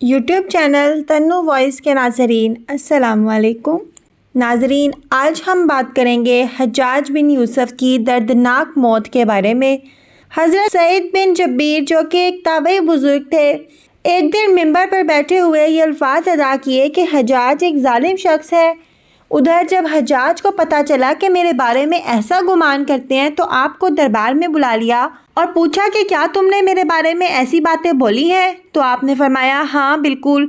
YouTube channel تنو voice کے ناظرین السلام علیکم۔ ناظرین، آج ہم بات کریں گے حجاج بن یوسف کی دردناک موت کے بارے میں۔ حضرت سعید بن جبیر جو کہ ایک تابعی بزرگ تھے، ایک دن منبر پر بیٹھے ہوئے یہ الفاظ ادا کیے کہ حجاج ایک ظالم شخص ہے۔ ادھر جب حجاج کو پتہ چلا کہ میرے بارے میں ایسا گمان کرتے ہیں تو آپ کو دربار میں بلا لیا اور پوچھا کہ کیا تم نے میرے بارے میں ایسی باتیں بولی ہیں؟ تو آپ نے فرمایا ہاں بالکل،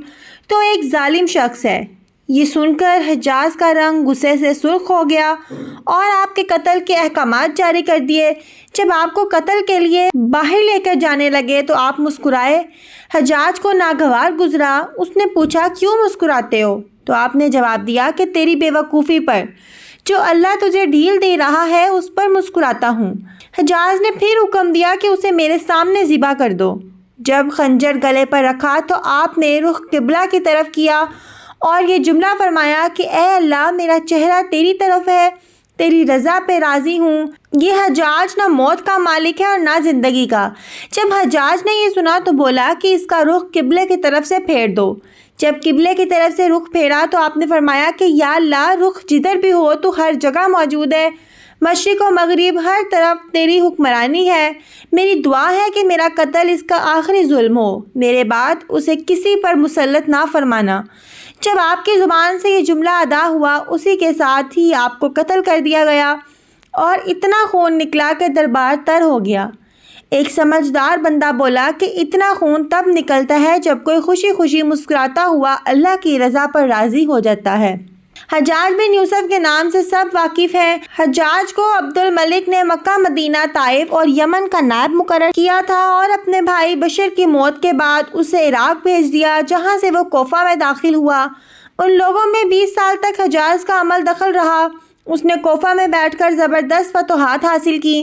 تو ایک ظالم شخص ہے۔ یہ سن کر حجاج کا رنگ غصے سے سرخ ہو گیا اور آپ کے قتل کے احکامات جاری کر دیے۔ جب آپ کو قتل کے لیے باہر لے کر جانے لگے تو آپ مسکرائے۔ حجاج کو ناگوار گزرا۔ اس نے پوچھا کیوں مسکراتے ہو؟ تو آپ نے جواب دیا کہ تیری بے وقوفی پر، جو اللہ تجھے ڈھیل دے رہا ہے اس پر مسکراتا ہوں۔ حجاج نے پھر حکم دیا کہ اسے میرے سامنے ذبح کر دو۔ جب خنجر گلے پر رکھا تو آپ نے رخ قبلہ کی طرف کیا اور یہ جملہ فرمایا کہ اے اللہ، میرا چہرہ تیری طرف ہے، تیری رضا پہ راضی ہوں۔ یہ حجاج نہ موت کا مالک ہے اور نہ زندگی کا۔ جب حجاج نے یہ سنا تو بولا کہ اس کا رخ قبلے کی طرف سے پھیر دو۔ جب قبلے کی طرف سے رخ پھیرا تو آپ نے فرمایا کہ یا اللہ، رخ جدھر بھی ہو تو ہر جگہ موجود ہے، مشرق و مغرب ہر طرف تیری حکمرانی ہے۔ میری دعا ہے کہ میرا قتل اس کا آخری ظلم ہو، میرے بعد اسے کسی پر مسلط نہ فرمانا۔ جب آپ کی زبان سے یہ جملہ ادا ہوا اسی کے ساتھ ہی آپ کو قتل کر دیا گیا اور اتنا خون نکلا کہ دربار تر ہو گیا۔ ایک سمجھدار بندہ بولا کہ اتنا خون تب نکلتا ہے جب کوئی خوشی خوشی مسکراتا ہوا اللہ کی رضا پر راضی ہو جاتا ہے۔ حجاج بن یوسف کے نام سے سب واقف ہیں۔ حجاج کو عبد الملک نے مکہ، مدینہ، طائف اور یمن کا نائب مقرر کیا تھا اور اپنے بھائی بشر کی موت کے بعد اسے عراق بھیج دیا، جہاں سے وہ کوفہ میں داخل ہوا۔ ان لوگوں میں 20 سال تک حجاج کا عمل دخل رہا۔ اس نے کوفہ میں بیٹھ کر زبردست فتوحات حاصل کی۔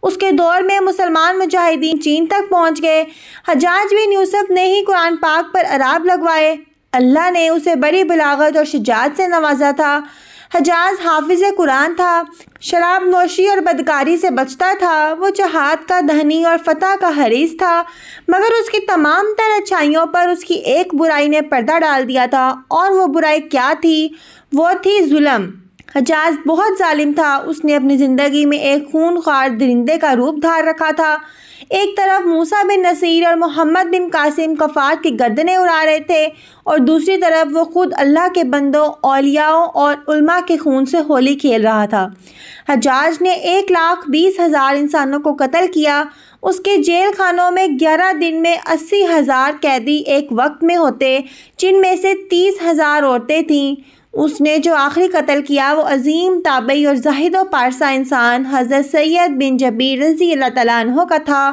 اس کے دور میں مسلمان مجاہدین چین تک پہنچ گئے۔ حجاج بن یوسف نے ہی قرآن پاک پر اعراب لگوائے۔ اللہ نے اسے بڑی بلاغت اور شجاعت سے نوازا تھا۔ حجاج حافظ قرآن تھا، شراب نوشی اور بدکاری سے بچتا تھا۔ وہ جہاد کا دہنی اور فتح کا حریص تھا، مگر اس کی تمام تر اچھائیوں پر اس کی ایک برائی نے پردہ ڈال دیا تھا، اور وہ برائی کیا تھی؟ وہ تھی ظلم۔ حجاج بہت ظالم تھا۔ اس نے اپنی زندگی میں ایک خون خوار درندے کا روپ دھار رکھا تھا۔ ایک طرف موسیٰ بن نصیر اور محمد بن قاسم کفار کی گردنیں اڑا رہے تھے اور دوسری طرف وہ خود اللہ کے بندوں، اولیاء اور علماء کے خون سے ہولی کھیل رہا تھا۔ حجاج نے 1,20,000 انسانوں کو قتل کیا۔ اس کے جیل خانوں میں 11 دن میں 80,000 قیدی ایک وقت میں ہوتے، جن میں سے 30,000 عورتیں تھیں۔ اس نے جو آخری قتل کیا وہ عظیم تابعی اور زاہد و پارسا انسان حضرت سعید بن جبیر رضی اللہ تعالیٰ عنہ کا تھا۔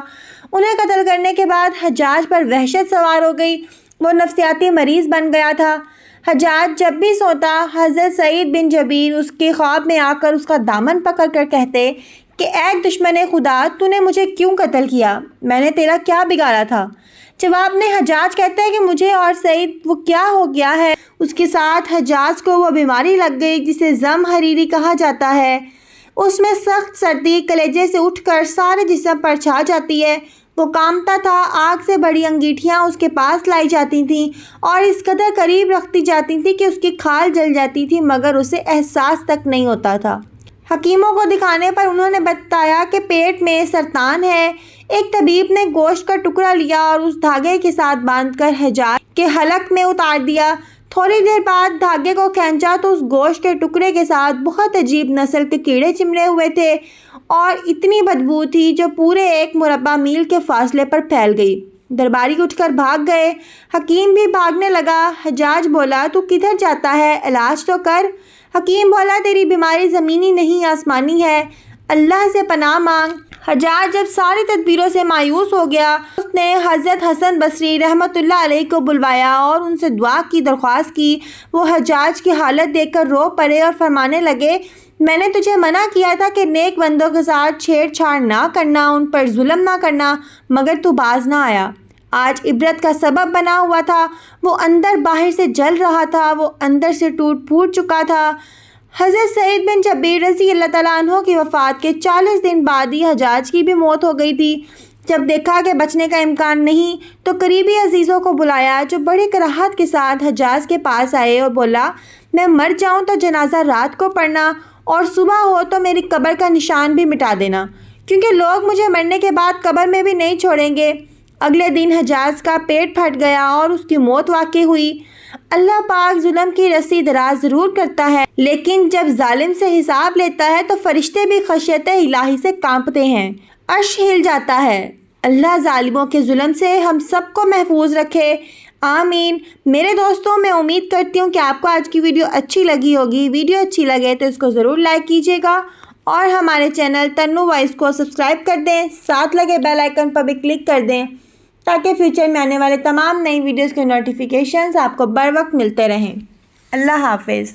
انہیں قتل کرنے کے بعد حجاج پر وحشت سوار ہو گئی۔ وہ نفسیاتی مریض بن گیا تھا۔ حجاج جب بھی سوتا، حضرت سعید بن جبیر اس کے خواب میں آ کر اس کا دامن پکڑ کر کہتے کہ اے دشمن خدا، تو نے مجھے کیوں قتل کیا؟ میں نے تیرا کیا بگاڑا تھا؟ جواب میں حجاج کہتا ہے کہ مجھے اور سعید وہ کیا ہو گیا ہے۔ اس کے ساتھ حجاج کو وہ بیماری لگ گئی جسے زم حریری کہا جاتا ہے۔ اس میں سخت سردی کلیجے سے اٹھ کر سارے جسم پر چھا جاتی ہے۔ وہ کامتا تھا، آگ سے بڑی انگیٹھیاں اس کے پاس لائی جاتی تھیں اور اس قدر قریب رکھتی جاتی تھیں کہ اس کی کھال جل جاتی تھی، مگر اسے احساس تک نہیں ہوتا تھا۔ حکیموں کو دکھانے پر انہوں نے بتایا کہ پیٹ میں سرطان ہے۔ ایک طبیب نے گوشت کا ٹکڑا لیا اور اس دھاگے کے ساتھ باندھ کر حجاج کے حلق میں اتار دیا۔ تھوڑی دیر بعد دھاگے کو کھینچا تو اس گوشت کے ٹکڑے کے ساتھ بہت عجیب نسل کے کیڑے چمڑے ہوئے تھے اور اتنی بدبو تھی جو پورے 1 مربع میل کے فاصلے پر پھیل گئی۔ درباری اٹھ کر بھاگ گئے۔ حکیم بھی بھاگنے لگا۔ حجاج بولا تو کدھر جاتا ہے؟ علاج تو کر۔ حکیم بولا تیری بیماری زمینی نہیں آسمانی ہے، اللہ سے پناہ مانگ۔ حجاج جب ساری تدبیروں سے مایوس ہو گیا، اس نے حضرت حسن بصری رحمۃ اللہ علیہ کو بلوایا اور ان سے دعا کی درخواست کی۔ وہ حجاج کی حالت دیکھ کر رو پڑے اور فرمانے لگے میں نے تجھے منع کیا تھا کہ نیک بندوں کے ساتھ چھیڑ چھاڑ نہ کرنا، ان پر ظلم نہ کرنا، مگر تو باز نہ آیا۔ آج عبرت کا سبب بنا ہوا تھا۔ وہ اندر باہر سے جل رہا تھا، وہ اندر سے ٹوٹ پھوٹ چکا تھا۔ حضرت سعید بن جبیر رضی اللہ تعالیٰ عنہ کی وفات کے 40 دن بعد ہی حجاج کی بھی موت ہو گئی تھی۔ جب دیکھا کہ بچنے کا امکان نہیں تو قریبی عزیزوں کو بلایا، جو بڑی کراہت کے ساتھ حجاز کے پاس آئے اور بولا، میں مر جاؤں تو جنازہ رات کو پڑھنا اور صبح ہو تو میری قبر کا نشان بھی مٹا دینا، کیونکہ لوگ مجھے مرنے کے بعد قبر میں بھی نہیں چھوڑیں گے۔ اگلے دن حجاز کا پیٹ پھٹ گیا اور اس کی موت واقع ہوئی۔ اللہ پاک ظلم کی رسی دراز ضرور کرتا ہے، لیکن جب ظالم سے حساب لیتا ہے تو فرشتے بھی خشیت الہی سے کانپتے ہیں، عرش ہل جاتا ہے۔ اللہ ظالموں کے ظلم سے ہم سب کو محفوظ رکھے، آمین۔ میرے دوستوں، میں امید کرتی ہوں کہ آپ کو آج کی ویڈیو اچھی لگی ہوگی۔ ویڈیو اچھی لگے تو اس کو ضرور لائک کیجیے گا اور ہمارے چینل تنو وائس کو سبسکرائب کر دیں، ساتھ لگے بیل آئیکن پر بھی کلک کر دیں تاکہ فیوچر میں آنے والے تمام نئی ویڈیوز کے نوٹیفیکیشنز آپ کو بر وقت ملتے رہیں۔ اللہ حافظ۔